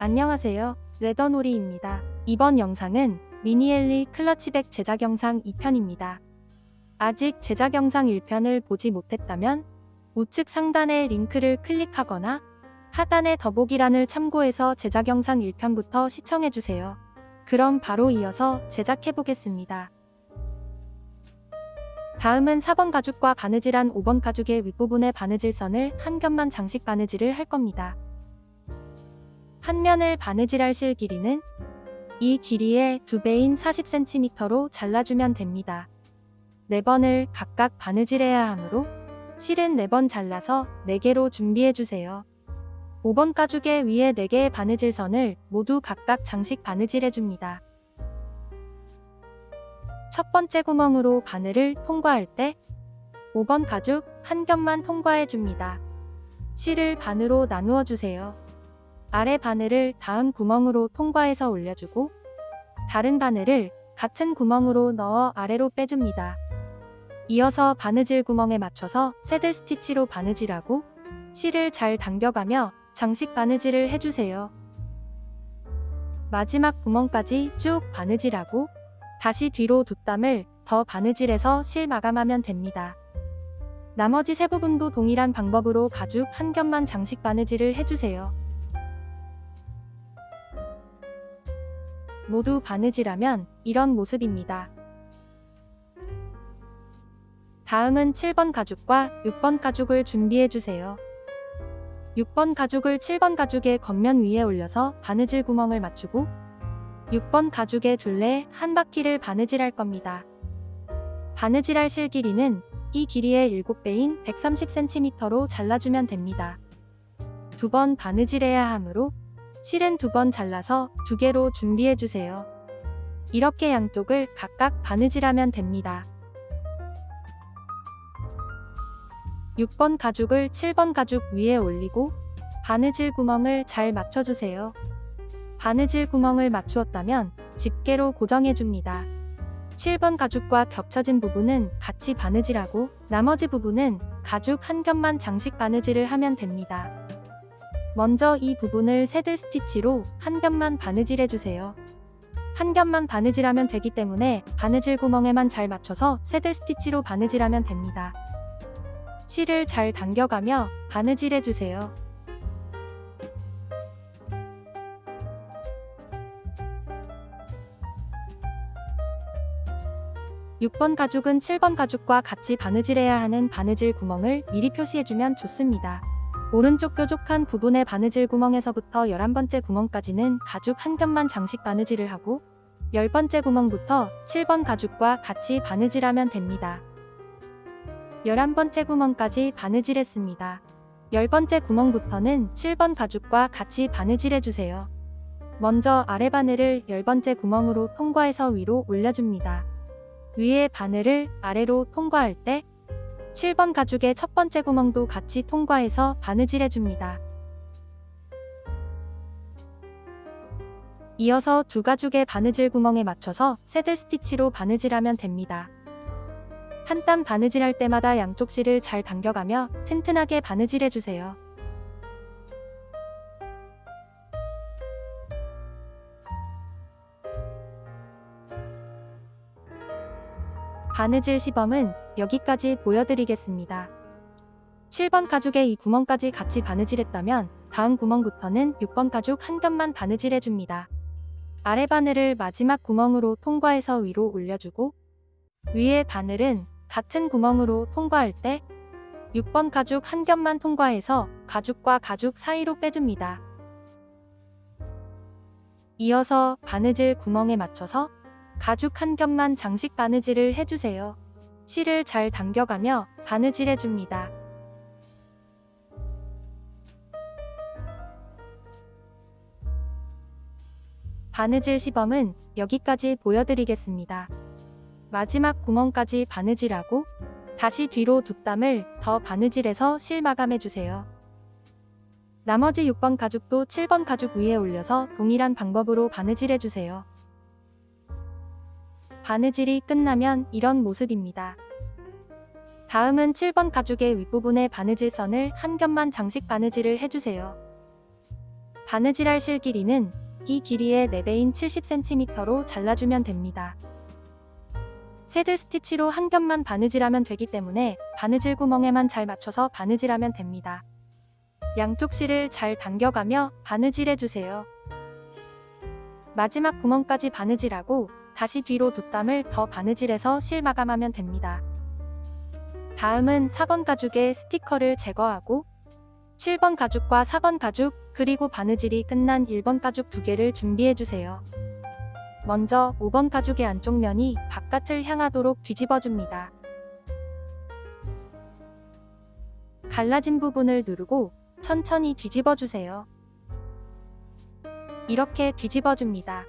안녕하세요. 레더놀이입니다. 이번 영상은 미니엘리 클러치백 제작 영상 2편입니다. 아직 제작 영상 1편을 보지 못했다면 우측 상단의 링크를 클릭하거나 하단의 더보기란을 참고해서 제작 영상 1편부터 시청해주세요. 그럼 바로 이어서 제작해보겠습니다. 다음은 4번 가죽과 바느질한 5번 가죽의 윗부분에 바느질선을 한 겹만 장식 바느질을 할 겁니다. 한 면을 바느질할 실 길이는 이 길이의 2배인 40cm로 잘라주면 됩니다. 4번을 각각 바느질해야 하므로 실은 4번 잘라서 4개로 준비해주세요. 5번 가죽의 위에 4개의 바느질선을 모두 각각 장식 바느질해줍니다. 첫 번째 구멍으로 바늘을 통과할 때 5번 가죽 한 겹만 통과해줍니다. 실을 반으로 나누어 주세요. 아래 바늘을 다음 구멍으로 통과해서 올려주고 다른 바늘을 같은 구멍으로 넣어 아래로 빼줍니다. 이어서 바느질 구멍에 맞춰서 새들 스티치로 바느질하고 실을 잘 당겨가며 장식 바느질을 해주세요. 마지막 구멍까지 쭉 바느질하고 다시 뒤로 뒷담을 더 바느질해서 실 마감하면 됩니다. 나머지 세 부분도 동일한 방법으로 가죽 한 겹만 장식 바느질을 해주세요. 모두 바느질하면 이런 모습입니다. 다음은 7번 가죽과 6번 가죽을 준비해주세요. 6번 가죽을 7번 가죽의 겉면 위에 올려서 바느질 구멍을 맞추고 6번 가죽의 둘레 한 바퀴를 바느질할 겁니다. 바느질할 실 길이는 이 길이의 7배인 130cm로 잘라주면 됩니다. 2번 바느질해야 하므로 실은 2번 잘라서 2개로 준비해주세요. 이렇게 양쪽을 각각 바느질하면 됩니다. 6번 가죽을 7번 가죽 위에 올리고 바느질 구멍을 잘 맞춰주세요. 바느질 구멍을 맞추었다면 집게로 고정해줍니다. 7번 가죽과 겹쳐진 부분은 같이 바느질하고 나머지 부분은 가죽 한 겹만 장식 바느질을 하면 됩니다. 먼저 이 부분을 새들 스티치로 한 겹만 바느질해주세요. 한 겹만 바느질하면 되기 때문에 바느질 구멍에만 잘 맞춰서 새들 스티치로 바느질하면 됩니다. 실을 잘 당겨가며 바느질해주세요. (6번) 가죽은 7번 가죽과 같이 바느질해야 하는 바느질 구멍을 미리 표시해주면 좋습니다. 오른쪽 뾰족한 부분의 바느질 구멍에서부터 11번째 구멍까지는 가죽 한 겹만 장식 바느질을 하고 10번째 구멍부터 7번 가죽과 같이 바느질하면 됩니다. 11번째 구멍까지 바느질했습니다. 10번째 구멍부터는 7번 가죽과 같이 바느질해주세요. 먼저 아래 바늘을 10번째 구멍으로 통과해서 위로 올려줍니다. 위에 바늘을 아래로 통과할 때 7번 가죽의 첫 번째 구멍도 같이 통과해서 바느질해줍니다. 이어서 두 가죽의 바느질 구멍에 맞춰서 새들 스티치로 바느질하면 됩니다. 한 땀 바느질할 때마다 양쪽 실을 잘 당겨가며 튼튼하게 바느질해주세요. 바느질 시범은 여기까지 보여드리겠습니다. 7번 가죽의 이 구멍까지 같이 바느질했다면 다음 구멍부터는 6번 가죽 한 겹만 바느질해줍니다. 아래 바늘을 마지막 구멍으로 통과해서 위로 올려주고 위에 바늘은 같은 구멍으로 통과할 때 6번 가죽 한 겹만 통과해서 가죽과 가죽 사이로 빼줍니다. 이어서 바느질 구멍에 맞춰서 가죽 한 겹만 장식 바느질을 해주세요. 실을 잘 당겨가며 바느질해줍니다. 바느질 시범은 여기까지 보여드리겠습니다. 마지막 구멍까지 바느질하고 다시 뒤로 뒷담을 더 바느질해서 실 마감해주세요. 나머지 6번 가죽도 7번 가죽 위에 올려서 동일한 방법으로 바느질해주세요. 바느질이 끝나면 이런 모습입니다. 다음은 7번 가죽의 윗부분에 바느질선을 한 겹만 장식 바느질을 해주세요. 바느질할 실 길이는 이 길이의 4배인 70cm로 잘라주면 됩니다. 새들 스티치로 한 겹만 바느질하면 되기 때문에 바느질 구멍에만 잘 맞춰서 바느질하면 됩니다. 양쪽 실을 잘 당겨가며 바느질해주세요. 마지막 구멍까지 바느질하고 다시 뒤로 2땀을 더 바느질해서 실 마감하면 됩니다. 다음은 4번 가죽의 스티커를 제거하고 7번 가죽과 4번 가죽 그리고 바느질이 끝난 1번 가죽 2개를 준비해주세요. 먼저 5번 가죽의 안쪽 면이 바깥을 향하도록 뒤집어줍니다. 갈라진 부분을 누르고 천천히 뒤집어주세요. 이렇게 뒤집어줍니다.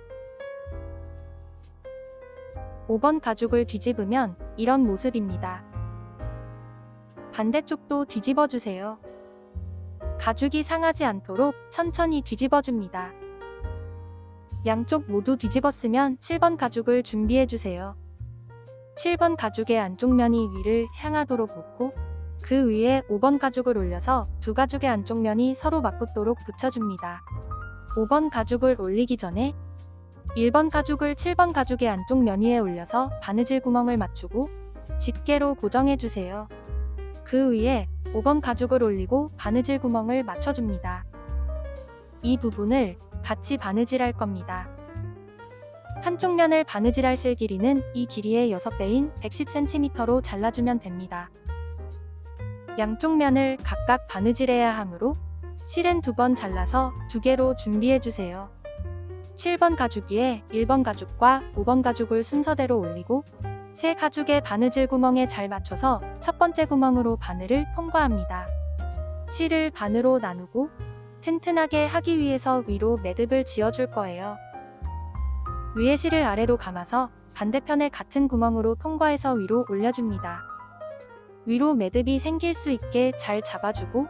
5번 가죽을 뒤집으면 이런 모습입니다. 반대쪽도 뒤집어주세요. 가죽이 상하지 않도록 천천히 뒤집어줍니다. 양쪽 모두 뒤집었으면 7번 가죽을 준비해주세요. 7번 가죽의 안쪽 면이 위를 향하도록 놓고 그 위에 5번 가죽을 올려서 두 가죽의 안쪽 면이 서로 맞붙도록 붙여줍니다. 5번 가죽을 올리기 전에 1번 가죽을 7번 가죽의 안쪽 면 위에 올려서 바느질 구멍을 맞추고 집게로 고정해주세요. 그 위에 5번 가죽을 올리고 바느질 구멍을 맞춰줍니다. 이 부분을 같이 바느질할 겁니다. 한쪽 면을 바느질할 실 길이는 이 길이의 6배인 110cm로 잘라주면 됩니다. 양쪽 면을 각각 바느질해야 하므로 실은 2번 잘라서 2개로 준비해주세요. 7번 가죽 위에 1번 가죽과 5번 가죽을 순서대로 올리고 세 가죽의 바느질 구멍에 잘 맞춰서 첫 번째 구멍으로 바늘을 통과합니다. 실을 반으로 나누고 튼튼하게 하기 위해서 위로 매듭을 지어줄 거예요. 위에 실을 아래로 감아서 반대편에 같은 구멍으로 통과해서 위로 올려줍니다. 위로 매듭이 생길 수 있게 잘 잡아주고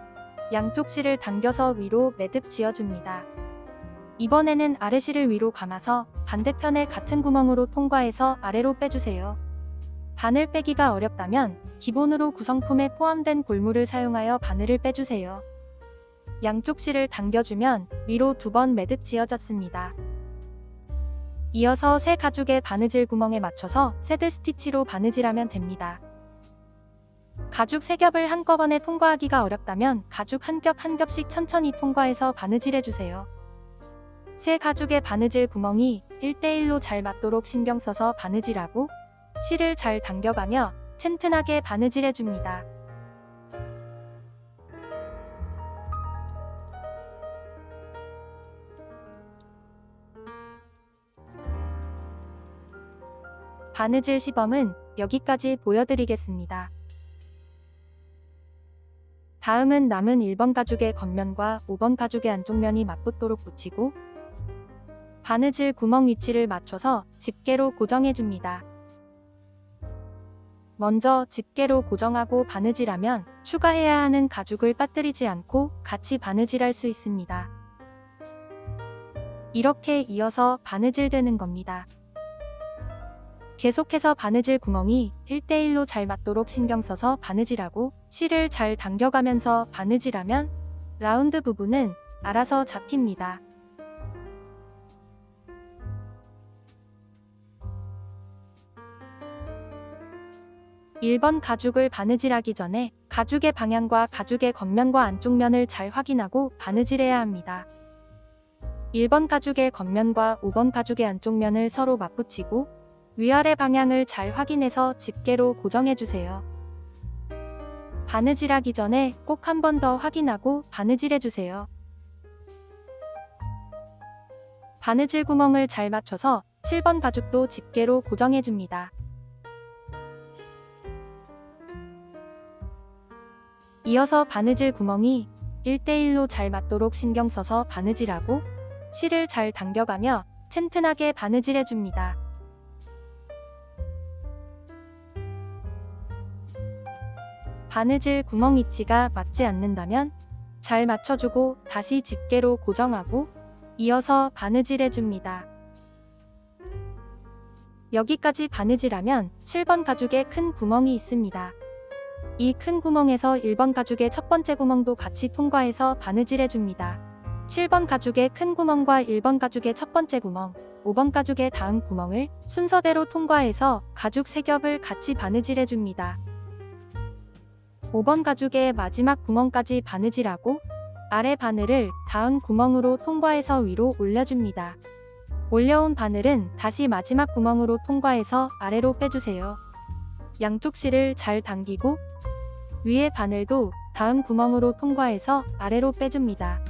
양쪽 실을 당겨서 위로 매듭 지어줍니다. 이번에는 아래 실을 위로 감아서 반대편에 같은 구멍으로 통과해서 아래로 빼주세요. 바늘 빼기가 어렵다면 기본으로 구성품에 포함된 골무를 사용하여 바늘을 빼주세요. 양쪽 실을 당겨주면 위로 2번 매듭 지어졌습니다. 이어서 세 가죽의 바느질 구멍에 맞춰서 새들 스티치로 바느질하면 됩니다. 가죽 3겹을 한꺼번에 통과하기가 어렵다면 가죽 한 겹 한 겹씩 천천히 통과해서 바느질해주세요. 세 가죽의 바느질 구멍이 1대1로 잘 맞도록 신경 써서 바느질하고 실을 잘 당겨가며 튼튼하게 바느질해줍니다. 바느질 시범은 여기까지 보여드리겠습니다. 다음은 남은 1번 가죽의 겉면과 5번 가죽의 안쪽 면이 맞붙도록 붙이고 바느질 구멍 위치를 맞춰서 집게로 고정해줍니다. 먼저 집게로 고정하고 바느질하면 추가해야 하는 가죽을 빠뜨리지 않고 같이 바느질할 수 있습니다. 이렇게 이어서 바느질되는 겁니다. 계속해서 바느질 구멍이 1대1로 잘 맞도록 신경 써서 바느질하고 실을 잘 당겨가면서 바느질하면 라운드 부분은 알아서 잡힙니다. (1번) 가죽을 바느질하기 전에 가죽의 방향과 가죽의 겉면과 안쪽 면을 잘 확인하고 바느질해야 합니다. 1번 가죽의 겉면과 5번 가죽의 안쪽 면을 서로 맞붙이고 위아래 방향을 잘 확인해서 집게로 고정해주세요. 바느질하기 전에 꼭 한 번 더 확인하고 바느질해주세요. 바느질 구멍을 잘 맞춰서 7번 가죽도 집게로 고정해줍니다. 이어서 바느질 구멍이 1대1로 잘 맞도록 신경 써서 바느질하고 실을 잘 당겨가며 튼튼하게 바느질해줍니다. 바느질 구멍 위치가 맞지 않는다면 잘 맞춰주고 다시 집게로 고정하고 이어서 바느질해줍니다. 여기까지 바느질하면 7번 가죽에 큰 구멍이 있습니다. 이 큰 구멍에서 1번 가죽의 첫 번째 구멍도 같이 통과해서 바느질해줍니다. 7번 가죽의 큰 구멍과 1번 가죽의 첫 번째 구멍, 5번 가죽의 다음 구멍을 순서대로 통과해서 가죽 3겹을 같이 바느질해 줍니다. 5번 가죽의 마지막 구멍까지 바느질하고 아래 바늘을 다음 구멍으로 통과해서 위로 올려줍니다. 올려온 바늘은 다시 마지막 구멍으로 통과해서 아래로 빼주세요. 양쪽 실을 잘 당기고 위에 바늘도 다음 구멍으로 통과해서 아래로 빼줍니다.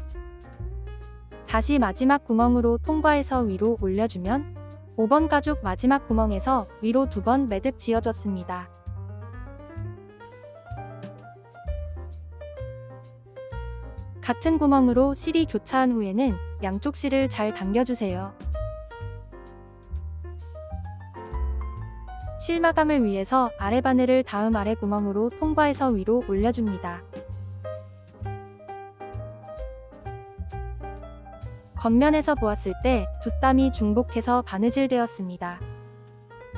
다시 마지막 구멍으로 통과해서 위로 올려주면 5번 가죽 마지막 구멍에서 위로 2번 매듭 지어졌습니다. 같은 구멍으로 실이 교차한 후에는 양쪽 실을 잘 당겨주세요. 실 마감을 위해서 아래 바늘을 다음 아래 구멍으로 통과해서 위로 올려줍니다. 겉면에서 보았을 때 두 땀이 중복해서 바느질되었습니다.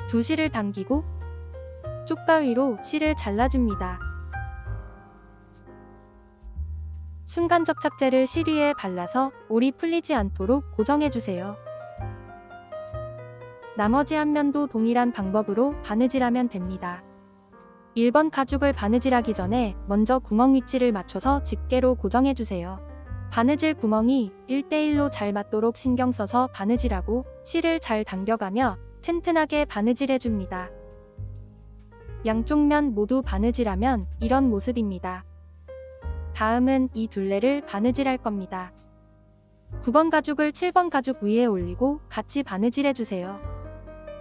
두 실을 당기고 쪽가위로 실을 잘라줍니다. 순간 접착제를 실 위에 발라서 올이 풀리지 않도록 고정해주세요. 나머지 한 면도 동일한 방법으로 바느질하면 됩니다. 1번 가죽을 바느질하기 전에 먼저 구멍 위치를 맞춰서 집게로 고정해주세요. 바느질 구멍이 1대1로 잘 맞도록 신경 써서 바느질하고 실을 잘 당겨가며 튼튼하게 바느질해줍니다. 양쪽 면 모두 바느질하면 이런 모습입니다. 다음은 이 둘레를 바느질할 겁니다. 9번 가죽을 7번 가죽 위에 올리고 같이 바느질해주세요.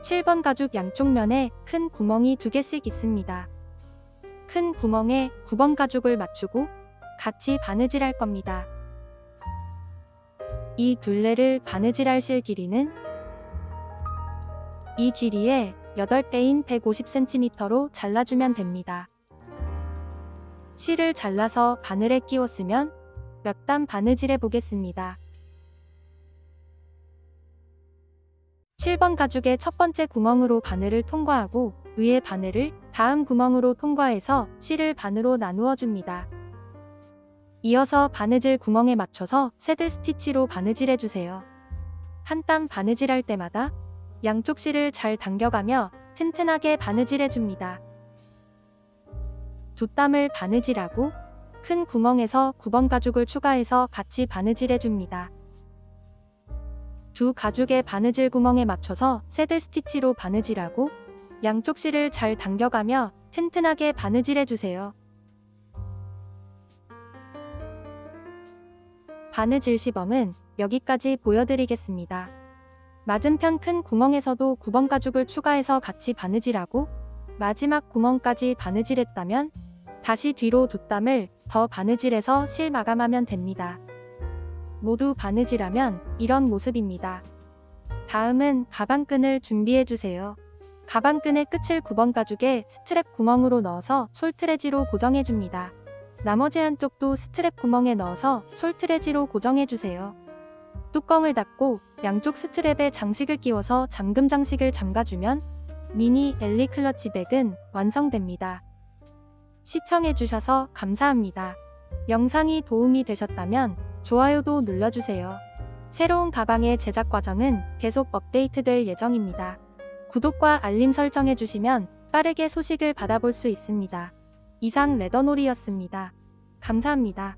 7번 가죽 양쪽 면에 큰 구멍이 2개씩 있습니다. 큰 구멍에 9번 가죽을 맞추고 같이 바느질할 겁니다. 이 둘레를 바느질할 실 길이는 이 길이의 8배인 150cm로 잘라주면 됩니다. 실을 잘라서 바늘에 끼웠으면 몇 단 바느질해 보겠습니다. 7번 가죽의 첫 번째 구멍으로 바늘을 통과하고 위에 바늘을 다음 구멍으로 통과해서 실을 반으로 나누어 줍니다. 이어서 바느질 구멍에 맞춰서 새들 스티치로 바느질해 주세요. 한 땀 바느질할 때마다 양쪽 실을 잘 당겨가며 튼튼하게 바느질해 줍니다. 두 땀을 바느질하고 큰 구멍에서 9번 가죽을 추가해서 같이 바느질해 줍니다. 두 가죽의 바느질 구멍에 맞춰서 새들 스티치로 바느질하고 양쪽 실을 잘 당겨가며 튼튼하게 바느질해 주세요. 바느질 시범은 여기까지 보여드리겠습니다. 맞은편 큰 구멍에서도 9번 가죽을 추가해서 같이 바느질하고 마지막 구멍까지 바느질했다면 다시 뒤로 두 땀을 더 바느질해서 실 마감하면 됩니다. 모두 바느질하면 이런 모습입니다. 다음은 가방끈을 준비해주세요. 가방끈의 끝을 9번 가죽에 스트랩 구멍으로 넣어서 솔트레지로 고정해줍니다. 나머지 한쪽도 스트랩 구멍에 넣어서 솔트레지로 고정해주세요. 뚜껑을 닫고 양쪽 스트랩에 장식을 끼워서 잠금 장식을 잠가주면 미니 엘리 클러치 백은 완성됩니다. 시청해주셔서 감사합니다. 영상이 도움이 되셨다면 좋아요도 눌러주세요. 새로운 가방의 제작 과정은 계속 업데이트될 예정입니다. 구독과 알림 설정해주시면 빠르게 소식을 받아볼 수 있습니다. 이상 레더놀이였습니다. 감사합니다.